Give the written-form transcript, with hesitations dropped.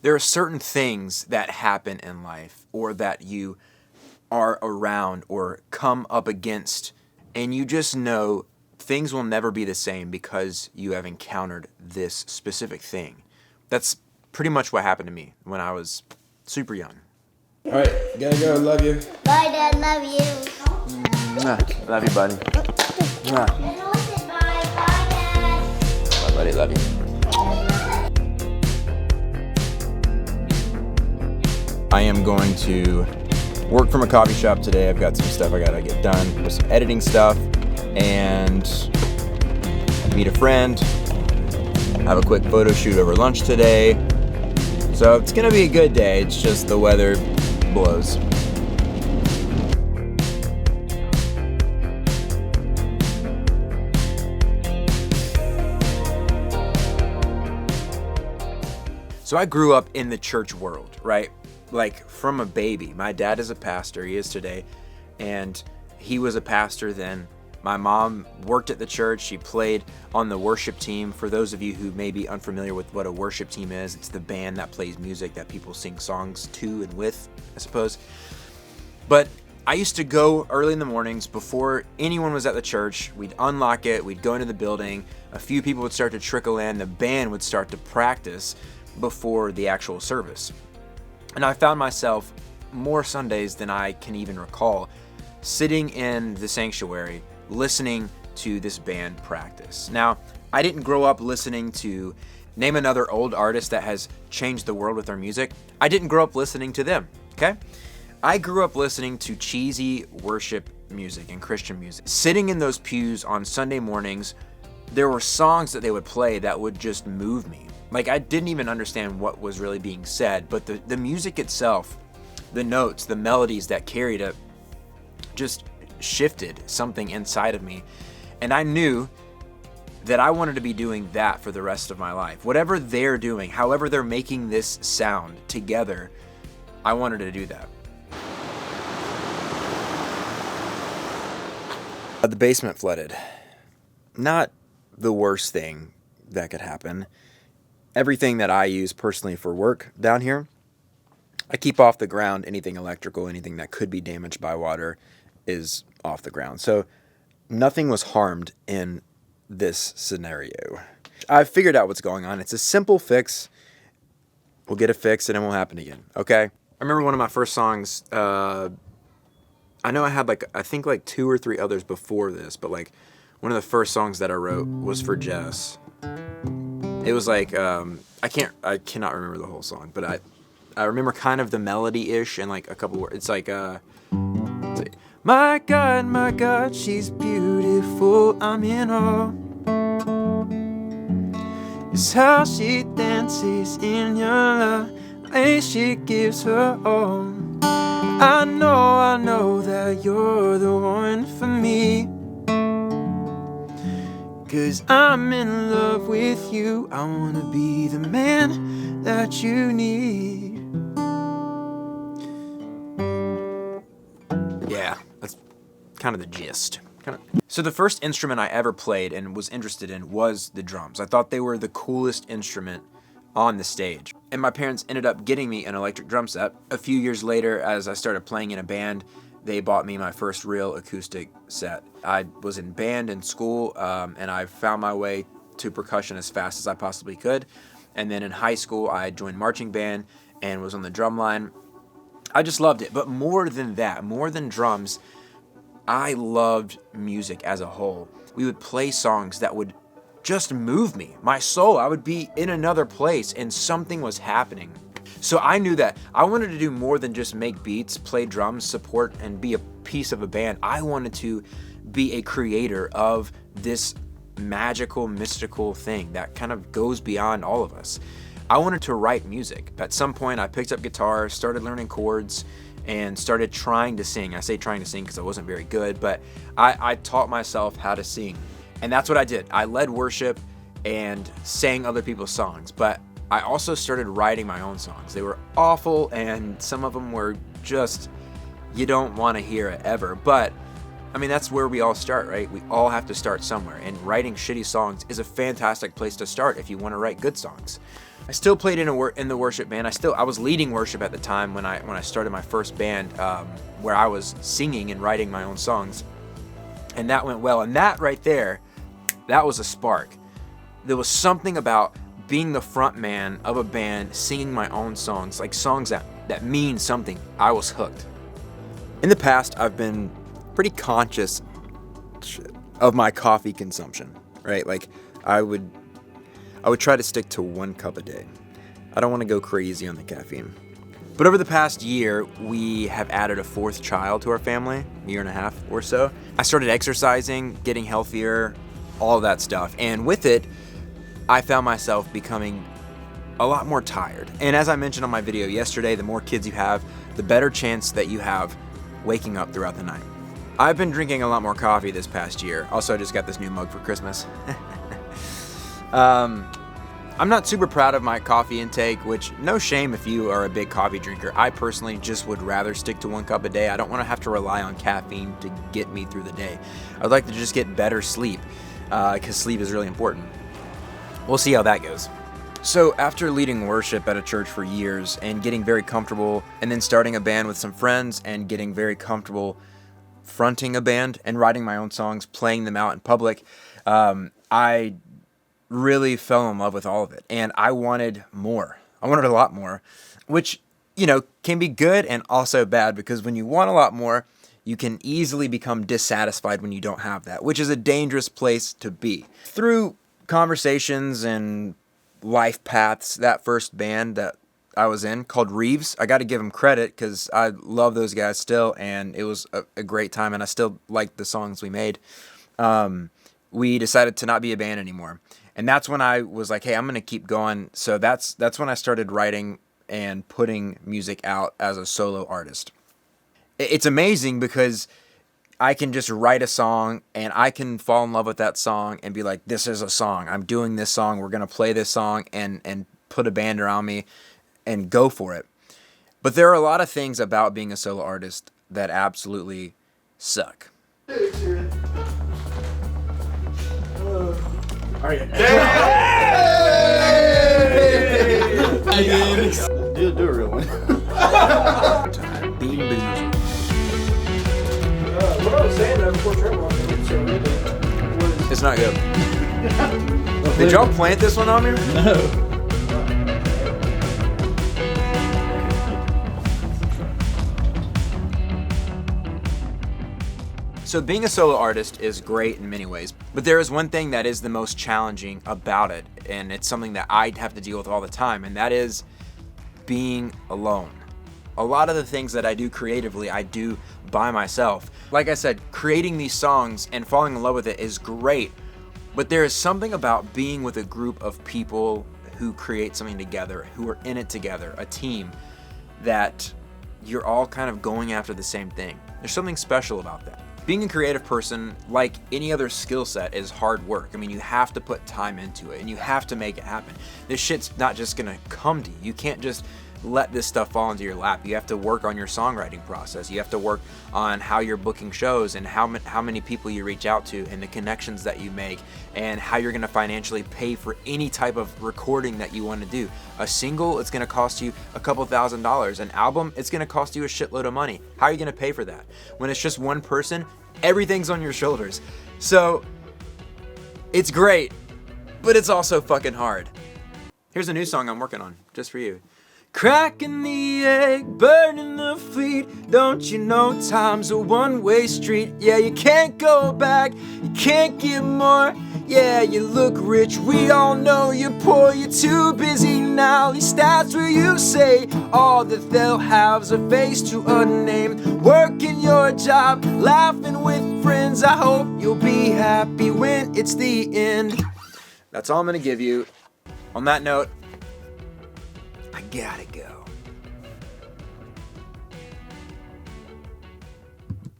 There are certain things that happen in life or that you are around or come up against, and you just know things will never be the same because you have encountered this specific thing. That's pretty much what happened to me when I was super young. All right, gotta go. Love you. Bye, Dad. Love you. Love you, buddy. Bye, Dad. Bye, buddy. Love you. I am going to work from a coffee shop today. I've got some stuff I gotta get done with some editing stuff and meet a friend. Have a quick photo shoot over lunch today. So it's gonna be a good day. It's just the weather blows. So I grew up in the church world, right? Like from a baby. My dad is a pastor, he is today, and he was a pastor then. My mom worked at the church. She played on the worship team. For those of you who may be unfamiliar with what a worship team is, it's the band that plays music that people sing songs to and with, I suppose. But I used to go early in the mornings before anyone was at the church. We'd unlock it, we'd go into the building, a few people would start to trickle in, the band would start to practice before the actual service. And I found myself more Sundays than I can even recall sitting in the sanctuary listening to this band practice. Now, I didn't grow up listening to name another old artist that has changed the world with their music. I didn't grow up listening to them, okay? I grew up listening to cheesy worship music and Christian music. Sitting in those pews on Sunday mornings, there were songs that they would play that would just move me. Like, I didn't even understand what was really being said, but the music itself, the notes, the melodies that carried it, just shifted something inside of me. And I knew that I wanted to be doing that for the rest of my life. Whatever they're doing, however they're making this sound together, I wanted to do that. The basement flooded. Not the worst thing that could happen. Everything that I use personally for work down here, I keep off the ground. Anything electrical, anything that could be damaged by water is off the ground. So nothing was harmed in this scenario. I've figured out what's going on. It's a simple fix. We'll get it fixed and it won't happen again, okay? I remember one of my first songs, I know I had I think 2 or 3 others before this, but one of the first songs that I wrote was for Jess. It was I cannot remember the whole song, but I remember kind of the melody-ish and a couple words. It's my God, she's beautiful, I'm in awe. It's how she dances in your love, the way she gives her all. I know that you're the one for me. 'Cause I'm in love with you. I wanna be the man that you need. Yeah, that's kind of the gist. So the first instrument I ever played and was interested in was the drums. I thought they were the coolest instrument on the stage. And my parents ended up getting me an electric drum set. A few years later, as I started playing in a band, they bought me my first real acoustic set. I was in band in school, and I found my way to percussion as fast as I possibly could. And then in high school, I joined marching band and was on the drum line. I just loved it. But more than that, more than drums, I loved music as a whole. We would play songs that would just move me, my soul. I would be in another place and something was happening. So I knew that I wanted to do more than just make beats, play drums, support, and be a piece of a band. I wanted to be a creator of this magical, mystical thing that kind of goes beyond all of us. I wanted to write music. At some point, I picked up guitar, started learning chords, and started trying to sing. I say trying to sing because I wasn't very good, but I taught myself how to sing. And that's what I did. I led worship and sang other people's songs, but I also started writing my own songs. They were awful, and some of them were just, you don't want to hear it ever. But, I mean, that's where we all start, right? We all have to start somewhere, and writing shitty songs is a fantastic place to start if you want to write good songs. I still played in the worship band. I was leading worship at the time when I started my first band, where I was singing and writing my own songs, and that went well. And that right there, that was a spark. There was something about being the front man of a band, singing my own songs, like songs that mean something. I was hooked. In the past, I've been pretty conscious of my coffee consumption, right? Like I would try to stick to 1 cup a day. I don't want to go crazy on the caffeine. But over the past year, we have added a 4th child to our family, a year and a half or so. I started exercising, getting healthier, all that stuff. And with it, I found myself becoming a lot more tired. And as I mentioned on my video yesterday, the more kids you have, the better chance that you have waking up throughout the night. I've been drinking a lot more coffee this past year. Also, I just got this new mug for Christmas. I'm not super proud of my coffee intake, which no shame if you are a big coffee drinker. I personally just would rather stick to 1 cup a day. I don't want to have to rely on caffeine to get me through the day. I'd like to just get better sleep, because sleep is really important. We'll see how that goes. So after leading worship at a church for years and getting very comfortable, and then starting a band with some friends and getting very comfortable fronting a band and writing my own songs, playing them out in public, I really fell in love with all of it. And I wanted more. I wanted a lot more, which, can be good and also bad, because when you want a lot more, you can easily become dissatisfied when you don't have that, which is a dangerous place to be. Through conversations and life paths, that first band that I was in, called Reeves, I got to give them credit because I love those guys still, and it was a great time, and I still like the songs we made. We decided to not be a band anymore. And that's when I was like, hey, I'm going to keep going. So that's when I started writing and putting music out as a solo artist. It's amazing because I can just write a song and I can fall in love with that song and be like, this is a song. I'm doing this song. We're going to play this song and put a band around me and go for it. But there are a lot of things about being a solo artist that absolutely suck. Do a real one. Bean Boozled. What I was saying that before Trevor walked in, so really was... It's not good. Did y'all plant this one on me? No. So being a solo artist is great in many ways, but there is one thing that is the most challenging about it, and it's something that I have to deal with all the time, and that is being alone. A lot of the things that I do creatively, I do by myself. Like I said, creating these songs and falling in love with it is great, but there is something about being with a group of people who create something together, who are in it together, a team, that you're all kind of going after the same thing. There's something special about that. Being a creative person, like any other skill set, is hard work. I mean, you have to put time into it and you have to make it happen. This shit's not just gonna come to you. You can't just let this stuff fall into your lap. You have to work on your songwriting process. You have to work on how you're booking shows and how many people you reach out to and the connections that you make and how you're gonna financially pay for any type of recording that you want to do. A single, it's gonna cost you a couple $1,000s. An album, it's gonna cost you a shitload of money. How are you gonna pay for that? When it's just one person, everything's on your shoulders. So it's great, but it's also fucking hard. Here's a new song I'm working on just for you. Cracking the egg, burning the fleet. Don't you know time's a one-way street? Yeah, you can't go back, you can't get more. Yeah, you look rich, we all know you're poor. You're too busy now, at least that's what you say. All that they'll have's a face to a name. Working your job, laughing with friends. I hope you'll be happy when it's the end. That's all I'm gonna give you. On that note, I gotta go.